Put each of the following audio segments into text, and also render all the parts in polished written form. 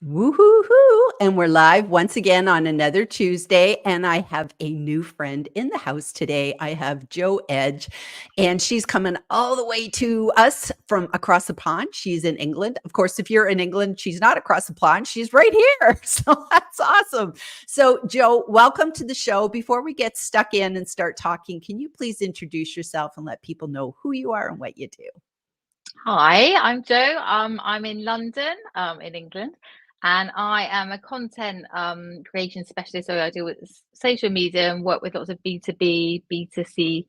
Woo-hoo-hoo. And we're live once again on another Tuesday. And I have a new friend in the house today. I have Jo Edge, and she's coming all the way to us from across the pond. She's in England. Of course, if you're in England, she's not across the pond. She's right here. So that's awesome. So, Jo, welcome to the show. Before we get stuck in and start talking, can you please introduce yourself and let people know who you are and what you do? Hi, I'm Jo. I'm in London, in England, and I am a content creation specialist. So I deal with social media and work with lots of B2B, B2C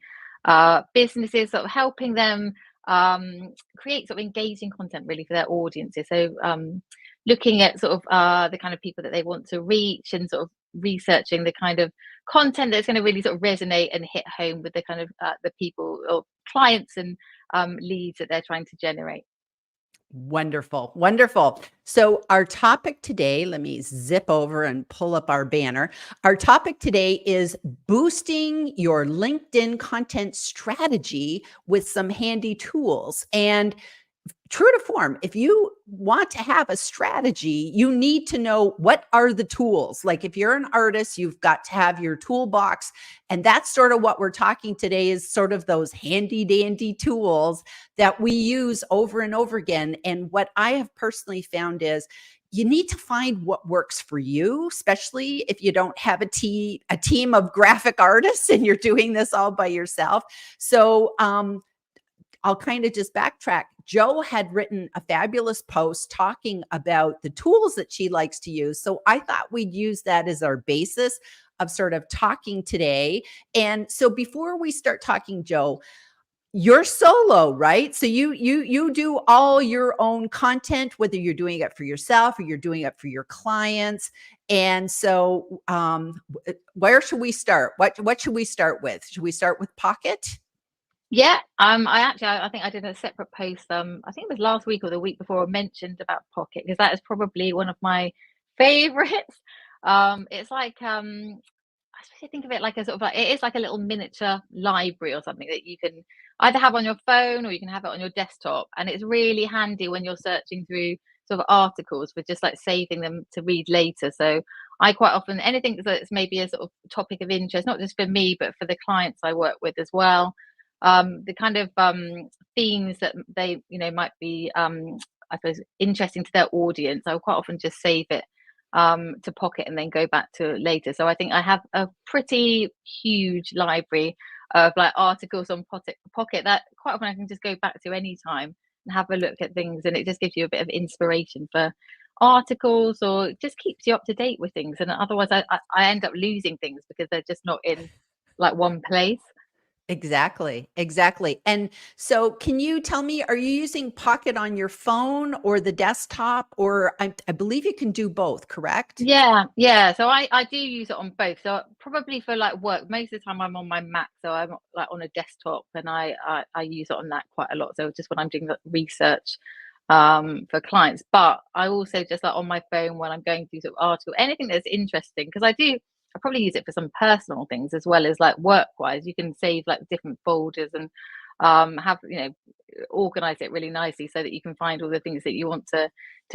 businesses, sort of helping them create sort of engaging content really for their audiences. So looking at sort of the kind of people that they want to reach and sort of researching the kind of content that's going to really sort of resonate and hit home with the kind of the people or clients and leads that they're trying to generate. Wonderful. Wonderful. So, our topic today, let me zip over and pull up our banner. Our topic today is boosting your LinkedIn content strategy with some handy tools. And true to form, if you want to have a strategy, you need to know what are the tools. Like if you're an artist, you've got to have your toolbox. And that's sort of what we're talking today is sort of those handy dandy tools that we use over and over again. And what I have personally found is you need to find what works for you, especially if you don't have a team of graphic artists and you're doing this all by yourself. So, I'll kind of just backtrack. Jo had written a fabulous post talking about the tools that she likes to use. So I thought we'd use that as our basis of sort of talking today. And so before we start talking, Jo, you're solo, right? So you do all your own content, whether you're doing it for yourself or you're doing it for your clients. And so where should we start? What should we start with? Should we start with Pocket? Yeah, I think I did a separate post. I think it was last week or the week before. I mentioned about Pocket because that is probably one of my favorites. It's like I suppose you think of it like a sort of like it is like a little miniature library or something that you can either have on your phone or you can have it on your desktop, and it's really handy when you're searching through sort of articles for just like saving them to read later. So I quite often anything that's maybe a sort of topic of interest, not just for me but for the clients I work with as well. The kind of themes that they might be I suppose interesting to their audience, I will quite often just save it to Pocket and then go back to it later. So I think I have a pretty huge library of like articles on Pocket that quite often I can just go back to any time and have a look at things, and it just gives you a bit of inspiration for articles or just keeps you up to date with things. And otherwise I end up losing things because they're just not in like one place. Exactly, exactly. And so can you tell me, are you using Pocket on your phone or the desktop? Or I believe you can do both, correct? Yeah. So I do use it on both. So probably for like work, most of the time I'm on my Mac, so I'm like on a desktop, and I use it on that quite a lot. So just when I'm doing the research for clients, but I also just like on my phone when I'm going through sort of article, anything that's interesting, because I probably use it for some personal things as well as like work wise. You can save like different folders and have organize it really nicely so that you can find all the things that you want to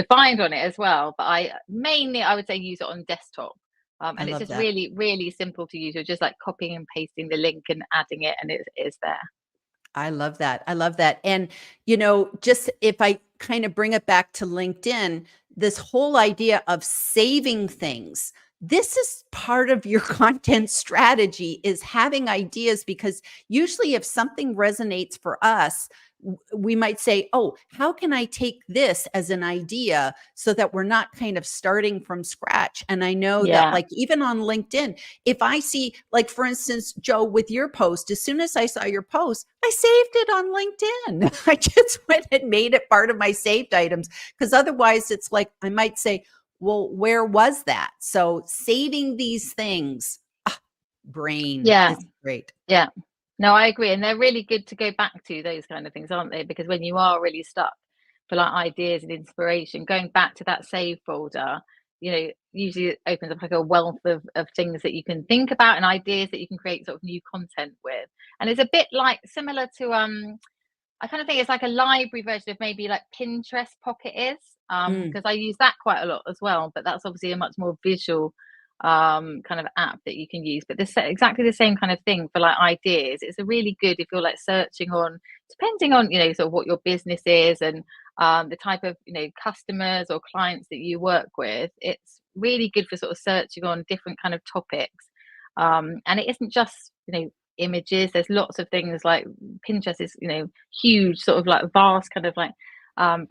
find on it as well. But I would say use it on desktop. I And it's love just that. really, really simple to use. You're just like copying and pasting the link and adding it, and it is there. I love that. I love that. And, just if I kind of bring it back to LinkedIn, this whole idea of saving things, this is part of your content strategy is having ideas because usually if something resonates for us, we might say, oh, how can I take this as an idea so that we're not kind of starting from scratch? And I know that Yeah. like even on LinkedIn, if I see, like, for instance, Jo, with your post, as soon as I saw your post, I saved it on LinkedIn. I just went and made it part of my saved items because otherwise it's like I might say, well, where was that? So saving these things, brain Yeah. is great. Yeah. No, I agree. And they're really good to go back to those kind of things, aren't they? Because when you are really stuck for like ideas and inspiration, going back to that save folder, usually it opens up like a wealth of things that you can think about and ideas that you can create sort of new content with. And it's a bit like similar to I kind of think it's like a library version of maybe like Pinterest Pocket is. Mm. because I use that quite a lot as well, but that's obviously a much more visual kind of app that you can use. But this exactly the same kind of thing for like ideas. It's a really good if you're like searching on, depending on, you know, sort of what your business is and the type of, you know, customers or clients that you work with. It's really good for sort of searching on different kind of topics. And it isn't just, you know, images. There's lots of things like Pinterest is, you know, huge, sort of like vast kind of like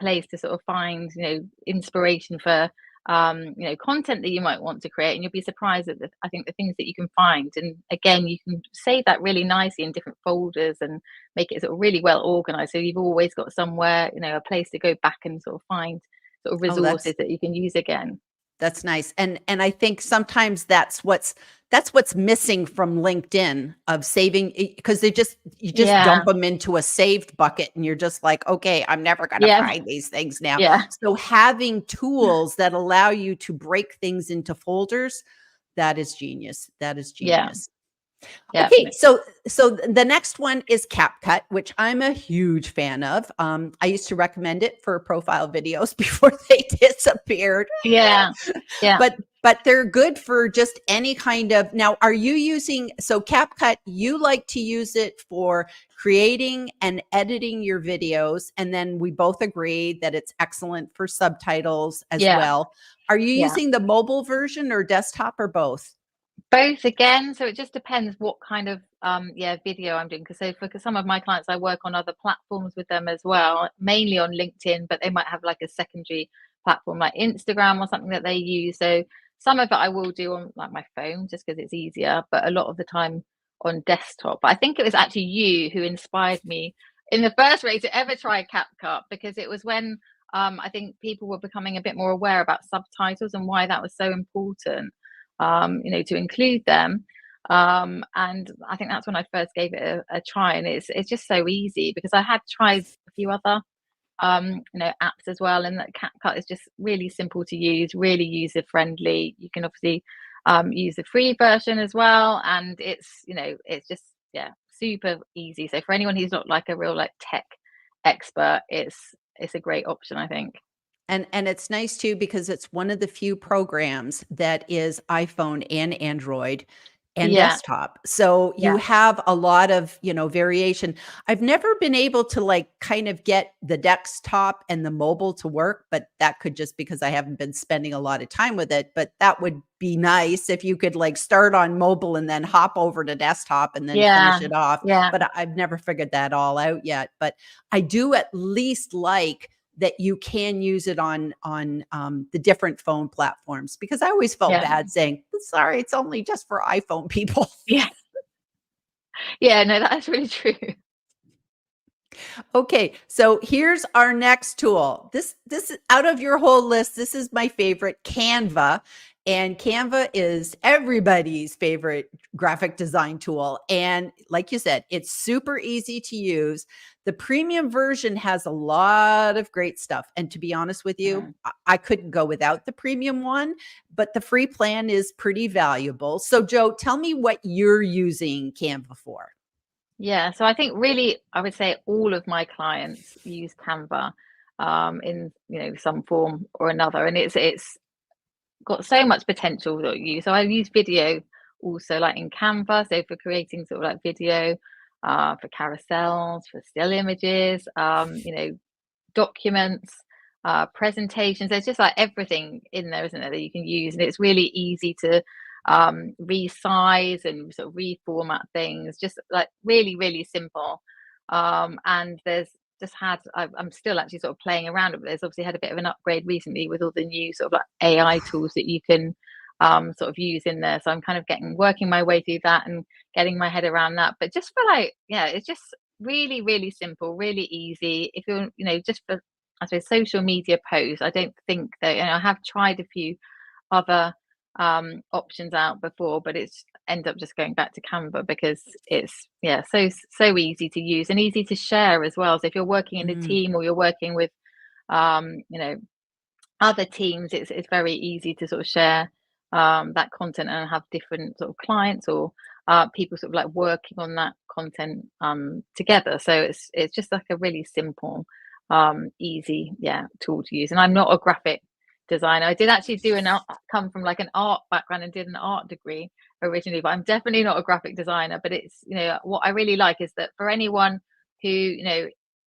place to sort of find, you know, inspiration for you know, content that you might want to create, and you'll be surprised at I think the things that you can find. And again, you can save that really nicely in different folders and make it sort of really well organized, so you've always got somewhere, you know, a place to go back and sort of find sort of Oh, resources that you can use again. that's nice. And I think sometimes that's what's missing from LinkedIn of saving, because they just you just Yeah, dump them into a saved bucket and you're just like, okay, I'm never gonna yeah, find these things now. yeah, So having tools that allow you to break things into folders, that is genius. That is yeah, genius. Okay, definitely. so the next one is CapCut, which I'm a huge fan of. I used to recommend it for profile videos before they disappeared. Yeah, yeah, But they're good for just any kind of. Now, are you using, so CapCut, you like to use it for creating and editing your videos, and then we both agree that it's excellent for subtitles as yeah, well. Are you yeah. using the mobile version or desktop or both? Both again, so it just depends what kind of yeah, video I'm doing. Because so for some of my clients, I work on other platforms with them as well, mainly on LinkedIn, but they might have like a secondary platform like Instagram or something that they use. So some of it I will do on like my phone just because it's easier, but a lot of the time on desktop. But I think it was actually you who inspired me in the first place to ever try CapCut, because it was when I think people were becoming a bit more aware about subtitles and why that was so important, you know, to include them. And I think that's when I first gave it a try, and it's just so easy because I had tried a few other you know, apps as well, and that CapCut is just really simple to use, really user friendly. You can obviously use the free version as well, and it's, you know, it's just, yeah, super easy. So for anyone who's not like a real like tech expert, it's a great option, I think. And it's nice too because it's one of the few programs that is iPhone and Android and Yeah, desktop. So you yeah, have a lot of, variation. I've never been able to like kind of get the desktop and the mobile to work, but that could just because I haven't been spending a lot of time with it. But that would be nice if you could like start on mobile and then hop over to desktop and then finish yeah, it off. yeah, But I've never figured that all out yet. But I do at least like that you can use it on the different phone platforms, because I always felt yeah, bad saying, "Sorry, it's only just for iPhone people." yeah. Yeah, no, that's really true. Okay, so here's our next tool. This is out of your whole list. This is my favorite, Canva. And Canva is everybody's favorite graphic design tool. And like you said, it's super easy to use. The premium version has a lot of great stuff. And to be honest with you, Mm. I couldn't go without the premium one, but the free plan is pretty valuable. So, Joe, tell me what you're using Canva for. Yeah, so I think really I would say all of my clients use Canva in, you know, some form or another, and it's got so much potential that you. So I use video also like in Canva, so for creating sort of like video, for carousels, for still images, you know, documents, presentations. There's just like everything in there, isn't there, that you can use, and it's really easy to resize and sort of reformat things. Just like really, really simple. And there's just had I'm still actually sort of playing around with it. There's obviously had a bit of an upgrade recently with all the new sort of like AI tools that you can sort of use in there. So I'm kind of working my way through that and getting my head around that. But just for like, yeah, it's just really, really simple, really easy. If you're, you know, just for, I suppose, social media posts, I don't think that, you know, I have tried a few other options out before, but it's end up just going back to Canva because it's, yeah, so easy to use and easy to share as well. So if you're working in a Mm. team or you're working with you know, other teams, it's very easy to sort of share that content and have different sort of clients or people sort of like working on that content together. So it's just like a really simple easy, tool to use. And I'm not a graphic designer. I did actually come from like an art background and did an art degree originally, but I'm definitely not a graphic designer. But it's, what I really like is that for anyone who,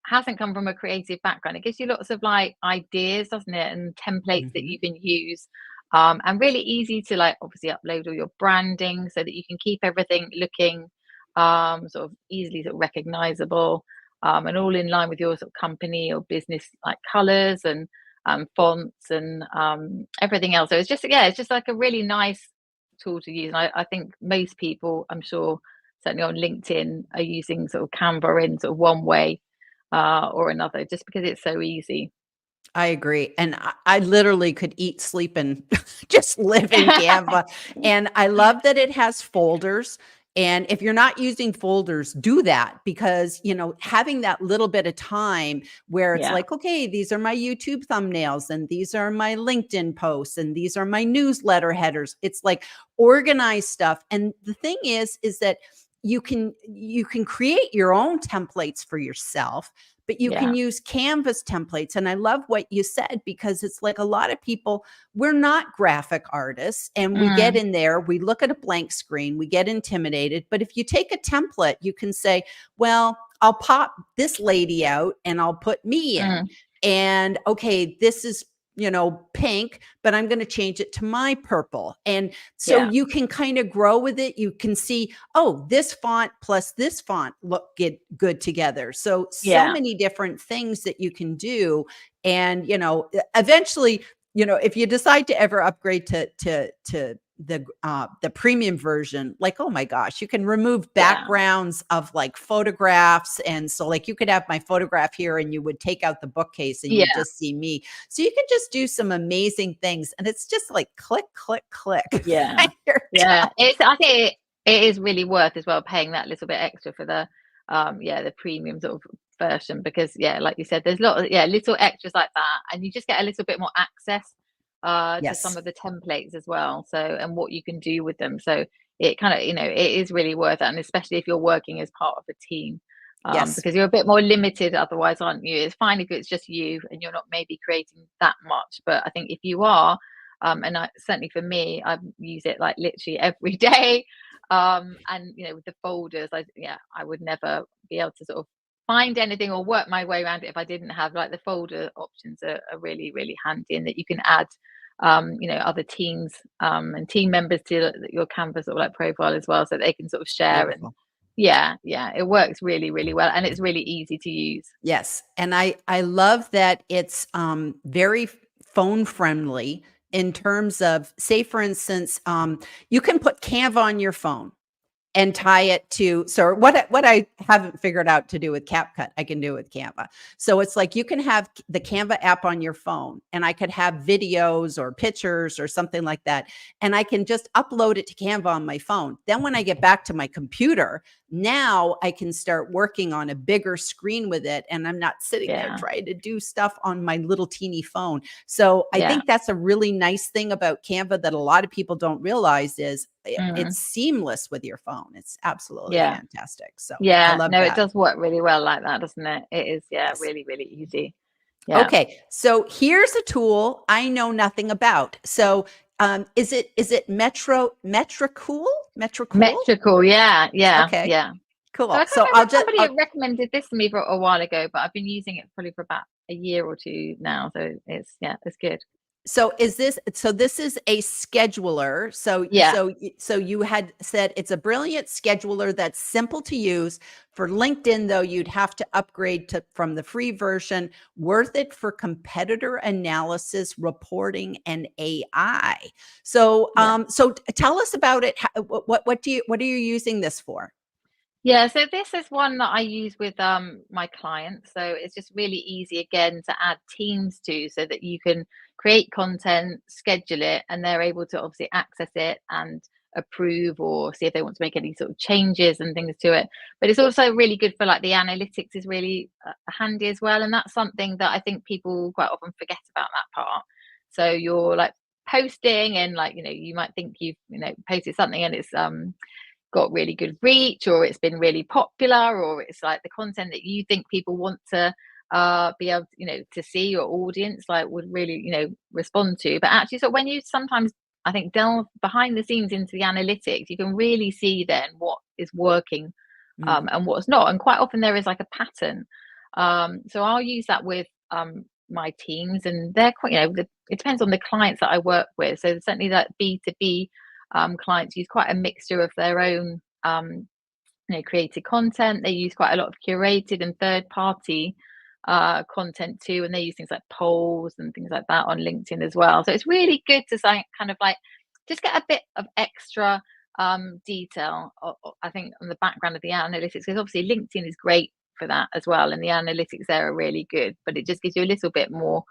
hasn't come from a creative background, it gives you lots of like ideas, doesn't it? And templates that you can use. And really easy to like obviously upload all your branding so that you can keep everything looking sort of easily sort of recognizable, and all in line with your sort of company or business like colors and fonts and everything else. So it's just like a really nice tool to use. And I think most people, I'm sure, certainly on LinkedIn, are using sort of Canva in sort of one way or another, just because it's so easy. I agree. And I literally could eat, sleep, and just live in Canva. And I love that it has folders. And if you're not using folders, do that, because, having that little bit of time where it's Yeah, like, okay, these are my YouTube thumbnails and these are my LinkedIn posts and these are my newsletter headers. It's like organized stuff. And the thing is that you can create your own templates for yourself, but you can yeah, use Canvas templates. And I love what you said, because it's like a lot of people, we're not graphic artists, and we get mm, in there, we look at a blank screen, we get intimidated. But if you take a template, you can say, well, I'll pop this lady out and I'll put me in. mm, And okay, this is, pink, but I'm going to change it to my purple. And so yeah, you can kind of grow with it. You can see, oh, this font plus this font look good together. So yeah, many different things that you can do. And, eventually, if you decide to ever upgrade to the premium version, like, oh my gosh, you can remove yeah, backgrounds of like photographs. And so like you could have my photograph here and you would take out the bookcase and you yeah, just see me. So you can just do some amazing things. And it's just like click, click, click. yeah, And you're yeah. done. I think it is really worth as well paying that little bit extra for the premium sort of version, because like you said, there's a lot of little extras like that, and you just get a little bit more access to some Yes. of the templates as well. So, and what you can do with them. So it kind of, it is really worth it, and especially if you're working as part of a team. Yes. Because you're a bit more limited otherwise, aren't you? It's fine if it's just you and you're not maybe creating that much, but I think if you are, and certainly for me, I use it like literally every day. And with the folders, I would never be able to sort of find anything or work my way around it if I didn't have like the folder options are really, really handy, and that you can add other teams and team members to your Canvas or like profile as well, so they can sort of share. And Beautiful. it works really, really well, and it's really easy to use. Yes, and I love that it's, very phone friendly in terms of, say, for instance, you can put Canva on your phone and tie it to, so what I haven't figured out to do with CapCut, I can do with Canva. So it's like you can have the Canva app on your phone, and I could have videos or pictures or something like that, and I can just upload it to Canva on my phone. Then when I get back to my computer, now I can start working on a bigger screen with it, and I'm not sitting there Yeah, trying to do stuff on my little teeny phone. So I yeah, think that's a really nice thing about Canva that a lot of people don't realize is mm, it's seamless with your phone. It's absolutely yeah. fantastic. So I Yeah, love no, it that. does work really well like that, doesn't it? It is, Yes. really, really easy. Yeah. Okay. So here's a tool I know nothing about. So is it Metricool? Metricool? Metrical, yeah, yeah, Okay. yeah. So Cool. I can't So remember I'll if just somebody I'll had recommended this to me for a while ago, but I've been using it probably for about a year or two now. So it's good. this is a scheduler. So Yeah, you had said it's a brilliant scheduler that's simple to use. For LinkedIn, though, you'd have to upgrade to from the free version. Worth it for competitor analysis, reporting, and AI. So yeah. tell us about it. What are you using this for? Yeah, so this is one that I use with my clients. So it's just really easy again to add teams to, so that you can create content, schedule it, and they're able to obviously access it and approve or see if they want to make any sort of changes and things to it. But it's also really good for like the analytics is really handy as well, and that's something that I think people quite often forget about, that part. So you're like posting, and like you might think you've posted something and it's got really good reach, or it's been really popular, or it's like the content that you think people want to be able to, to see your audience, like, would really, respond to. But actually, so when you sometimes, I think, delve behind the scenes into the analytics, you can really see then what is working, Mm. and what's not. And quite often there is like a pattern. So I'll use that with my teams, and they're quite, it depends on the clients that I work with. So certainly that B2B clients use quite a mixture of their own created content. They use quite a lot of curated and third party content too, and they use things like polls and things like that on LinkedIn as well. So it's really good to kind of like just get a bit of extra detail, I think, on the background of the analytics, because obviously LinkedIn is great for that as well, and the analytics there are really good, but it just gives you a little bit more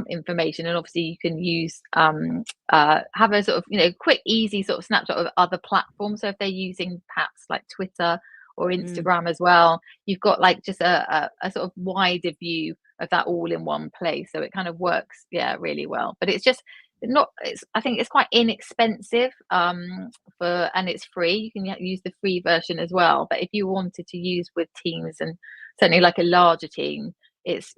information. And obviously you can use have a sort of quick easy sort of snapshot of other platforms. So if they're using perhaps like Twitter or Mm. Instagram as well, you've got like just a sort of wider view of that all in one place. So it kind of works, yeah, really well. But it's just not, I think it's quite inexpensive, and it's free. You can use the free version as well. But if you wanted to use with teams, and certainly like a larger team, it's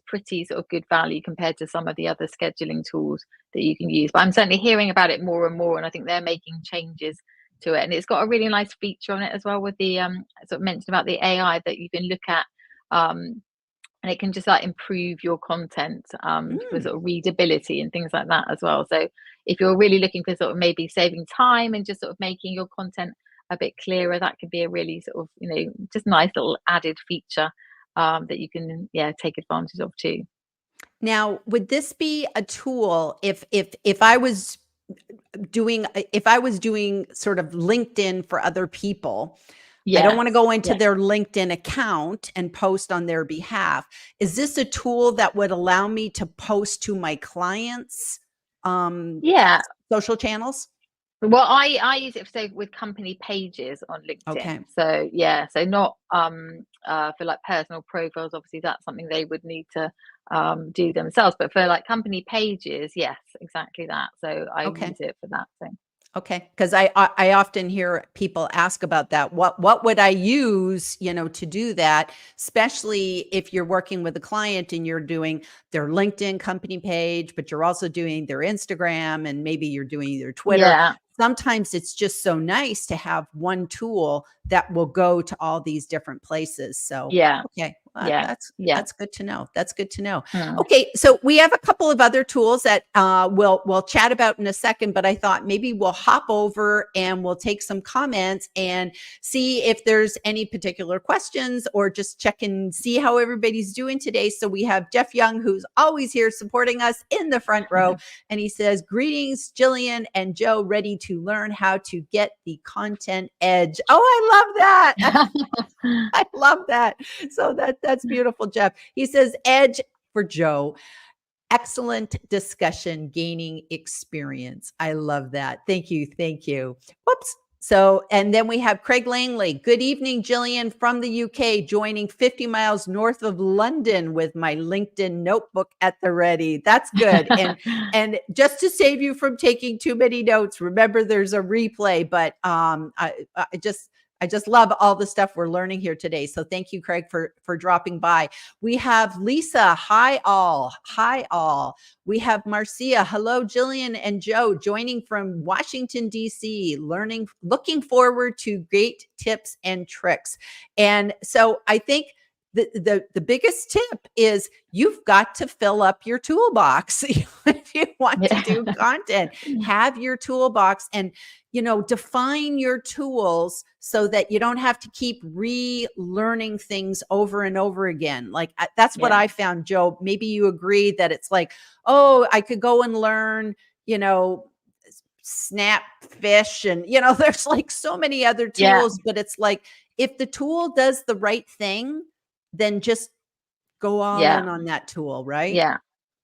pretty sort of good value compared to some of the other scheduling tools that you can use. But I'm certainly hearing about it more and more, and I think they're making changes to it. And it's got a really nice feature on it as well, with the sort of mentioned about the AI that you can look at, and it can just like improve your content for Mm. sort of readability and things like that as well. So if you're really looking for sort of maybe saving time and just sort of making your content a bit clearer, that could be a really sort of just nice little added feature that you can take advantage of too. Now, would this be a tool if I was doing sort of LinkedIn for other people? I don't Yes, wanna go into yes, their LinkedIn account and post on their behalf. Is this a tool that would allow me to post to my clients' yeah. social channels? Well, I use it so with company pages on LinkedIn. Okay. So yeah, so not for like personal profiles. Obviously, that's something they would need to do themselves. But for like company pages, yes, exactly that. So I Okay. use it for that thing. Okay, because I often hear people ask about that. What would I use, to do that? Especially if you're working with a client and you're doing their LinkedIn company page, but you're also doing their Instagram, and maybe you're doing their Twitter. Yeah, Sometimes it's just so nice to have one tool that will go to all these different places. So, yeah, okay, well, yeah, that's yeah. that's good to know. That's good to know. Mm. Okay, so we have a couple of other tools that we'll chat about in a second, but I thought maybe we'll hop over and we'll take some comments and see if there's any particular questions, or just check and see how everybody's doing today. So we have Jeff Young, who's always here supporting us in the front row, and he says, "Greetings, Gillian and Joe, ready to learn how to get the content edge." Oh, I love that. I love that. So that's beautiful, Jeff. He says, "Edge for Joe. Excellent discussion, gaining experience." I love that. Thank you. Thank you. Whoops. So, and then we have Craig Langley. "Good evening, Gillian from the UK, joining 50 miles north of London with my LinkedIn notebook at the ready." That's good. And just to save you from taking too many notes, remember there's a replay, but I just love all the stuff we're learning here today. So thank you, Craig, for dropping by. We have Lisa. Hi, all. Hi, all. We have Marcia. "Hello, Gillian and Joe, joining from Washington, D.C., looking forward to great tips and tricks." And so I think the biggest tip is you've got to fill up your toolbox if you want to do Yeah. content. Have your toolbox, and define your tools so that you don't have to keep relearning things over and over again. Like that's what Yeah. I found, Joe. Maybe you agree that it's like, oh, I could go and learn, snap fish, and there's like so many other Yeah. tools, but it's like if the tool does the right thing, then just go all Yeah. in on that tool, right? Yeah.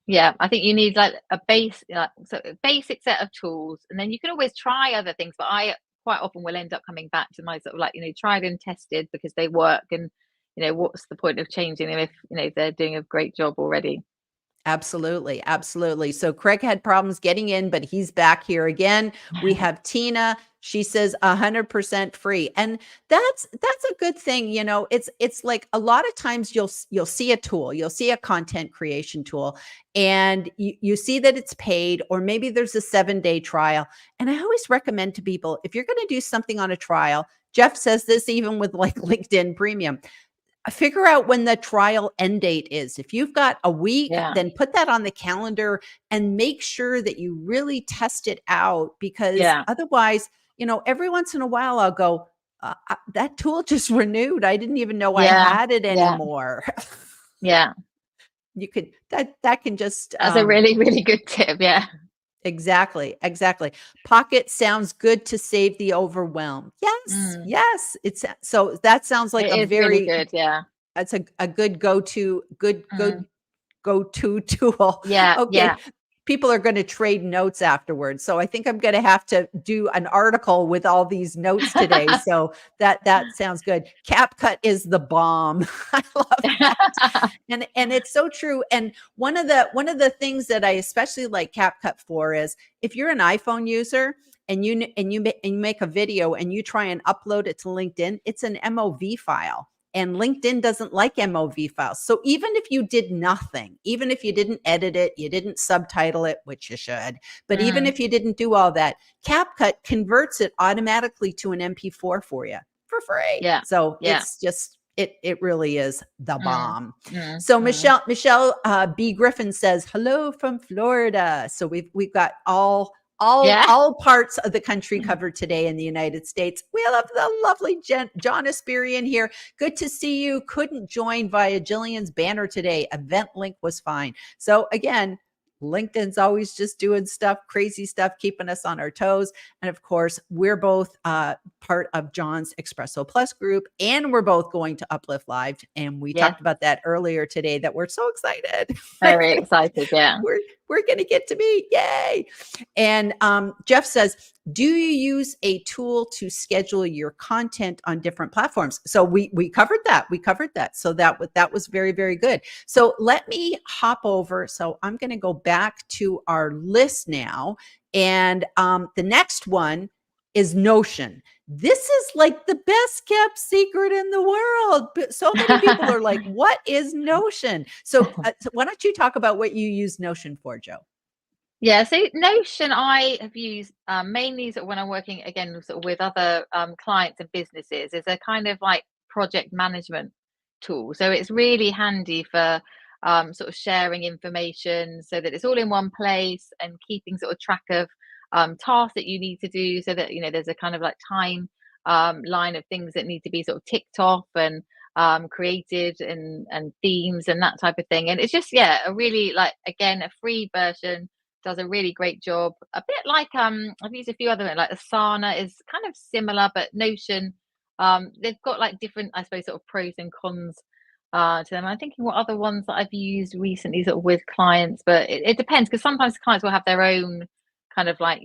Yeah, I think you need like a base, so a basic set of tools, and then you can always try other things. But I quite often will end up coming back to my sort of like tried and tested because they work, and what's the point of changing them if they're doing a great job already? Absolutely, absolutely. So Craig had problems getting in, but he's back here again. We have Tina. She says 100% free. And that's a good thing. You know, it's like a lot of times you'll see a tool, you'll see a content creation tool, and you see that it's paid, or maybe there's a 7-day trial. And I always recommend to people, if you're going to do something on a trial, Jeff says this even with like LinkedIn Premium, figure out when the trial end date is. If you've got a week, Yeah. then put that on the calendar and make sure that you really test it out, because Yeah. otherwise, you know, every once in a while I'll go, that tool just renewed. I didn't even know I Yeah. had it Yeah. anymore. Yeah. You could, that can just, That's a really, really good tip. Yeah. exactly, exactly. Pocket sounds good to save the overwhelm. Yes, Mm. yes. So that sounds like It a is really very, good. Yeah. that's a good go-to, Mm. go-to tool. Yeah. Okay. Yeah. People are going to trade notes afterwards. So I think I'm going to have to do an article with all these notes today. So that sounds good. CapCut is the bomb. I love that. And it's so true. And one of the things that I especially like CapCut for is, if you're an iPhone user and you make a video and you try and upload it to LinkedIn, it's an MOV file. And LinkedIn doesn't like MOV files. So even if you did nothing, even if you didn't edit it, you didn't subtitle it, which you should, but even Mm. if you didn't do all that, CapCut converts it automatically to an MP4 for you for free. Yeah. So Yeah. it's just, it really is the Mm. bomb. Mm. So Mm. Michelle B. Griffin says, hello from Florida. So we've got Yeah. all parts of the country covered today in the United States. We have the lovely John Asperian here. Good to see you. Couldn't join via Gillian's banner today. Event link was fine. So again, LinkedIn's always just doing stuff, crazy stuff, keeping us on our toes. And of course, we're both part of John's Espresso Plus group, and we're both going to Uplift Live. And we Yes. talked about that earlier today, that we're so excited. Very excited. Yeah. We're going to get to meet. Yay. And Jeff says, do you use a tool to schedule your content on different platforms? So we covered that. We covered that. So that was very, very good. So let me hop over. So I'm going to go back to our list now. And the next one is Notion. This is like the best kept secret in the world. But so many people are like, what is Notion? So why don't you talk about what you use Notion for, Joe? Yeah, so Notion I have used mainly sort of when I'm working again sort of with other clients and businesses, is a kind of like project management tool. So it's really handy for sort of sharing information so that it's all in one place, and keeping sort of track of tasks that you need to do, so that there's a kind of like time line of things that need to be sort of ticked off and created, and themes and that type of thing. And it's just, yeah, a really, like, again, a free version, does a really great job. A bit like I've used a few other ones, like Asana is kind of similar, but Notion, they've got like different, I suppose, sort of pros and cons to them. I'm thinking what other ones that I've used recently sort of with clients, but it depends, because sometimes clients will have their own kind of like,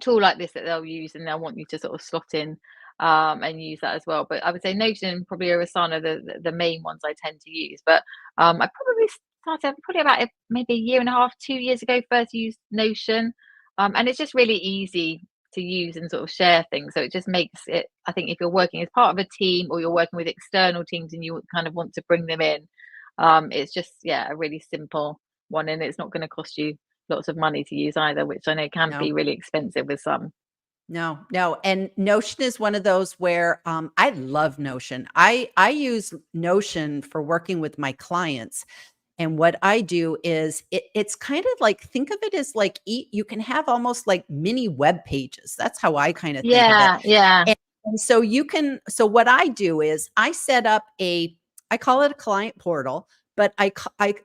tool like this that they'll use, and they'll want you to sort of slot in and use that as well. But I would say Notion, probably, or Asana, the main ones I tend to use. But I probably started probably about maybe a year and a half, 2 years ago, first used Notion, and it's just really easy to use and sort of share things. So it just makes it, I think, if you're working as part of a team, or you're working with external teams and you kind of want to bring them in, it's just, yeah, a really simple one, and it's not going to cost you lots of money to use either, which I know can No. be really expensive with some. No. And Notion is one of those where I love Notion. I use Notion for working with my clients. And what I do is it's kind of like, think of it as like, you can have almost like mini web pages. That's how I kind of think of it. Yeah, yeah. And so what I do is I set up I call it a client portal, but I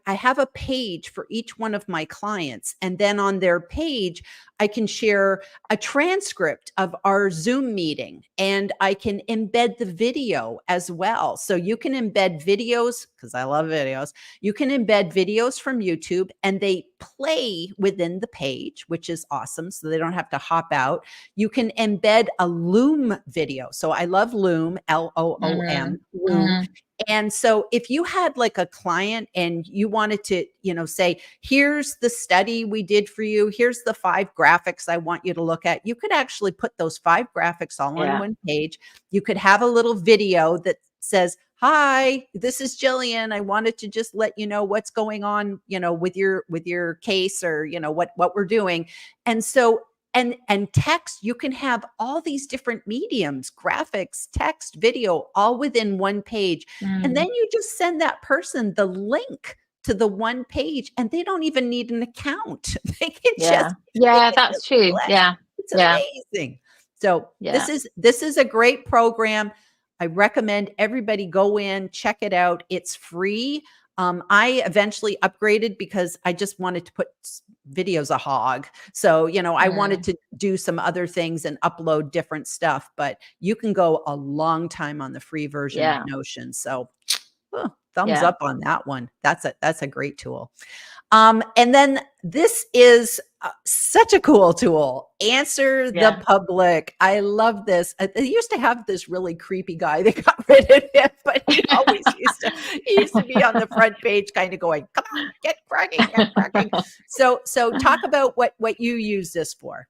have a page for each one of my clients. And then on their page, I can share a transcript of our Zoom meeting, and I can embed the video as well. So you can embed videos, because I love videos. You can embed videos from YouTube and they play within the page, which is awesome. So they don't have to hop out. You can embed a Loom video. So I love Loom, Loom, Loom. Mm. And so if you had like a client and you wanted to, say, here's the study we did for you, here's the 5 graphics I want you to look at, you could actually put those 5 graphics all on Yeah. one page. You could have a little video that says, hi, this is Gillian. I wanted to just let you know what's going on, with your case, or, what we're doing. And so and text, you can have all these different mediums, graphics, text, video, all within one page. And then Mm. you just send that person the link to the one page, and they don't even need an account. They can Yeah. just Yeah, that's true. click. Yeah. It's Yeah. amazing. So Yeah. this is a great program. I recommend everybody go in, check it out. It's free. I eventually upgraded because I just wanted to put videos a hog. So, I wanted Mm. to do some other things and upload different stuff, but you can go a long time on the free version of Yeah. Notion. So, thumbs Yeah. up on that one. That's a great tool. And then this is such a cool tool. Answer the Yeah. Public. I love this. They used to have this really creepy guy that got rid of him, but he used to be on the front page, kind of going, "Come on, get cracking, get cracking." So talk about what you use this for.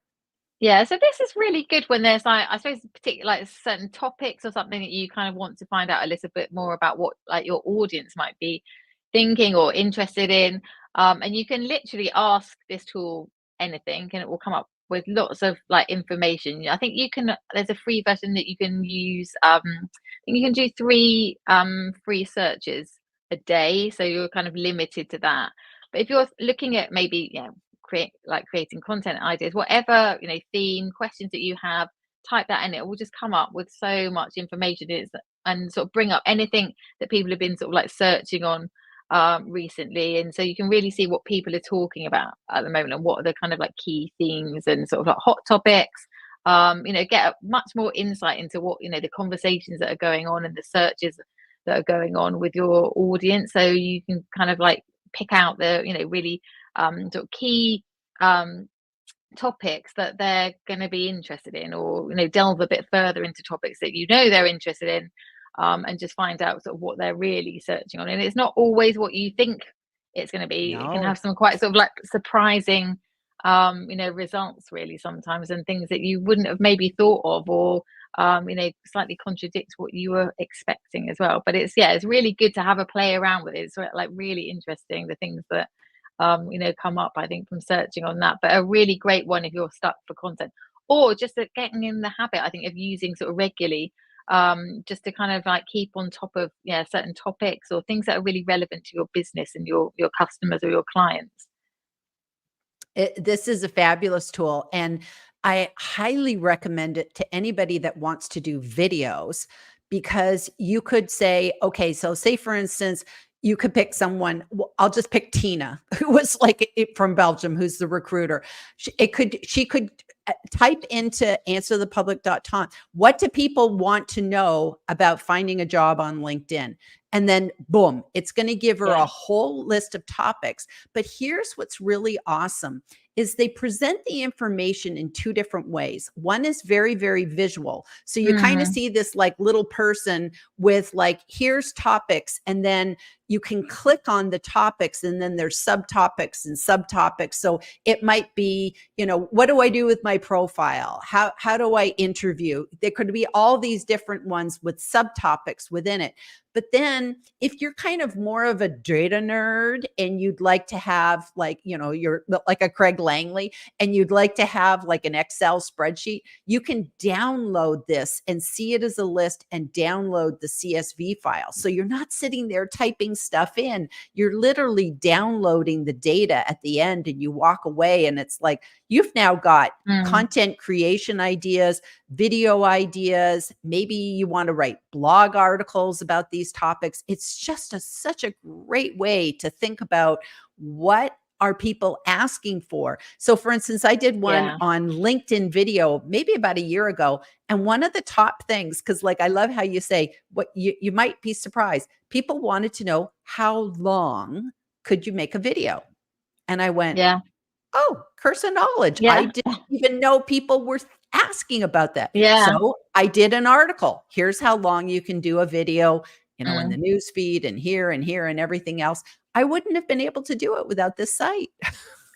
Yeah, so this is really good when there's like, I suppose, particular like certain topics or something that you kind of want to find out a little bit more about what like your audience might be thinking or interested in. And you can literally ask this tool anything and it will come up with lots of like information. I think you can, there's a free version that you can use. I think you can do 3 free searches a day. So you're kind of limited to that. But if you're looking at maybe, creating content ideas, whatever, theme, questions that you have, type that in, it will just come up with so much information. And sort of bring up anything that people have been sort of like searching on recently, and so you can really see what people are talking about at the moment and what are the kind of like key themes and sort of like hot topics. Get a much more insight into what the conversations that are going on and the searches that are going on with your audience, so you can kind of like pick out the really sort of key topics that they're going to be interested in, or delve a bit further into topics that they're interested in, and just find out sort of what they're really searching on. And it's not always what you think it's going to be. It can have No. some quite sort of like surprising results really sometimes, and things that you wouldn't have maybe thought of, or slightly contradict what you were expecting as well. But it's really good to have a play around with it. It's like really interesting, the things that come up, I think, from searching on that. But a really great one if you're stuck for content, or just getting in the habit, I think, of using sort of regularly, just to kind of like keep on top of certain topics or things that are really relevant to your business and your customers or your clients. This is a fabulous tool, and I highly recommend it to anybody that wants to do videos, because you could say, okay, so say for instance, you could pick someone. I'll just pick Tina, who was like from Belgium, who's the recruiter. She could type into answerthepublic.com. What do people want to know about finding a job on LinkedIn? And then boom, it's going to give her a whole list of topics. But here's what's really awesome is they present the information in 2 different ways. One is very, very visual. So you kind of Mm-hmm. see this like little person with like, here's topics. And then you can click on the topics, and then there's subtopics and subtopics. So it might be, what do I do with my profile? How do I interview? There could be all these different ones with subtopics within it. But then if you're kind of more of a data nerd and you'd like to have like, you're like a Craig Langley and you'd like to have like an Excel spreadsheet, you can download this and see it as a list and download the CSV file. So you're not sitting there typing stuff in. You're literally downloading the data at the end, and you walk away and it's like you've now got content creation ideas, video ideas. Maybe you want to write blog articles about these topics. It's just such a great way to think about what are people asking for? So for instance, I did one on LinkedIn video maybe about a year ago. And one of the top things, because like, I love how you say what you might be surprised. People wanted to know, how long could you make a video? And I went, oh, curse of knowledge. I didn't even know people were asking about that. So I did an article. Here's how long you can do a video, you know, in the news feed and here and everything else. I wouldn't have been able to do it without this site.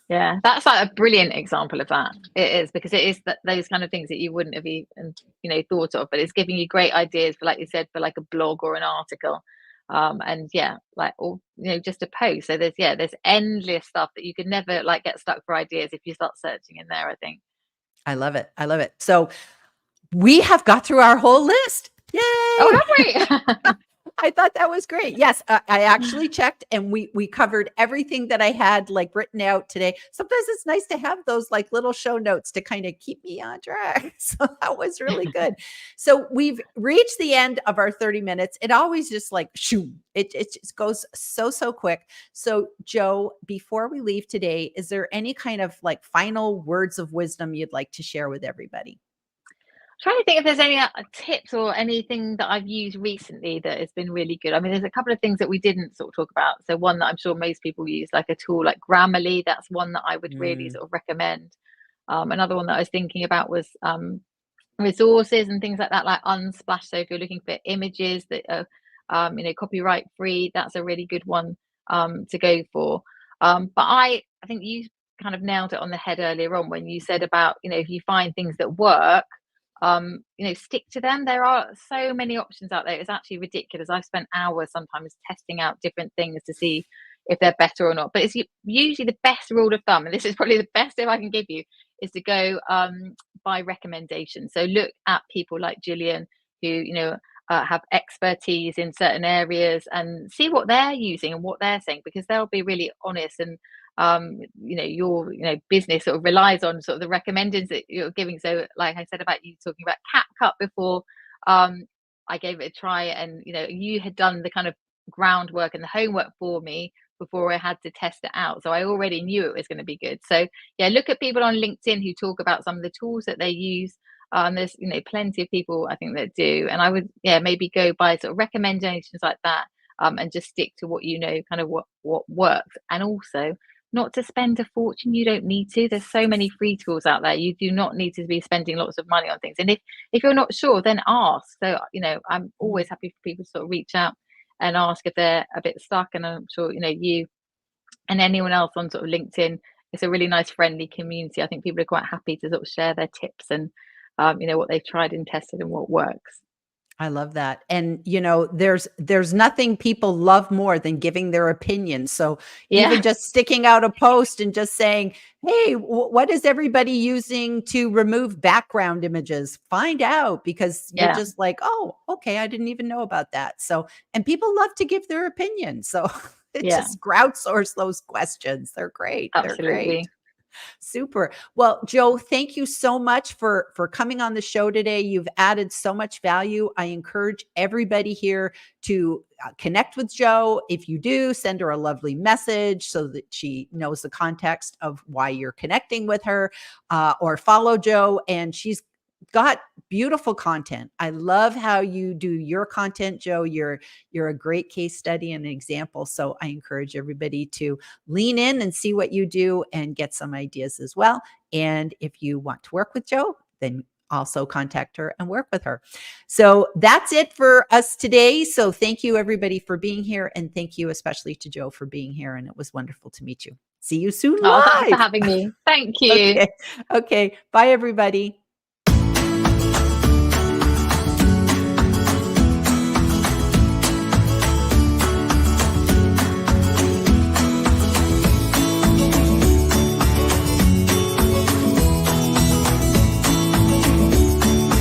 Yeah, that's like a brilliant example of that. It is, because it is those kind of things that you wouldn't have even, you know, thought of, but it's giving you great ideas for, like you said, for like a blog or an article. And like, or, you know, just a post. So there's endless stuff that you could never like get stuck for ideas if you start searching in there, I think. I love it. I love it. So we have got through our whole list. Yay! Oh, have we? I thought that was great. Yes, I actually checked, and we covered everything that I had like written out today. Sometimes it's nice to have those like little show notes to kind of keep me on track. So that was really good. So we've reached the end of our 30 minutes. It always just like shoo, it just goes so quick. So Jo, before we leave today, is there any kind of like final words of wisdom you'd like to share with everybody? Trying to think if there's any tips or anything that I've used recently that has been really good. I mean, there's a couple of things that we didn't sort of talk about. So one that I'm sure most people use, like a tool like Grammarly, that's one that I would really sort of recommend. Another one that I was thinking about was resources and things like that, like Unsplash. So if you're looking for images that are you know, copyright free, that's a really good one to go for. But I think you kind of nailed it on the head earlier on when you said about, you know, if you find things that work, you know, stick to them. There are so many options out there. It's actually ridiculous. I've spent hours sometimes testing out different things to see if they're better or not. But it's usually the best rule of thumb, and this is probably the best tip I can give you, is to go by recommendation. So look at people like Gillian, who, you know, have expertise in certain areas, and see what they're using and what they're saying, because they'll be really honest. And you know, your, you know, business sort of relies on sort of the recommendations that you're giving. So like I said about you talking about CapCut before, I gave it a try, and you know, you had done the kind of groundwork and the homework for me before I had to test it out, so I already knew it was going to be good. So yeah, look at people on LinkedIn who talk about some of the tools that they use. There's, you know, plenty of people I think that do, and I would maybe go by sort of recommendations like that, and just stick to what you know, kind of what works. And also not to spend a fortune. You don't need to. There's so many free tools out there. You do not need to be spending lots of money on things. And if you're not sure, then ask. So, you know, I'm always happy for people to sort of reach out and ask if they're a bit stuck. And I'm sure, you know, you and anyone else on sort of LinkedIn, it's a really nice, friendly community. I think people are quite happy to sort of share their tips and, you know, what they've tried and tested and what works. I love that. And you know, there's nothing people love more than giving their opinion. So even just sticking out a post and just saying, hey, what is everybody using to remove background images? Find out, because you're just like, oh, okay, I didn't even know about that. So, and people love to give their opinion. So it just crowdsource those questions. They're great. Absolutely. They're great. Super. Well, Jo, thank you so much for coming on the show today. You've added so much value. I encourage everybody here to connect with Jo. If you do, send her a lovely message so that she knows the context of why you're connecting with her, or follow Jo. And she's got beautiful content. I love how you do your content, Jo. You're a great case study and an example. So I encourage everybody to lean in and see what you do and get some ideas as well. And if you want to work with Jo, then also contact her and work with her. So that's it for us today. So thank you everybody for being here. And thank you especially to Jo for being here. And it was wonderful to meet you. See you soon live. Thanks for having me. Thank you. Okay. Bye everybody.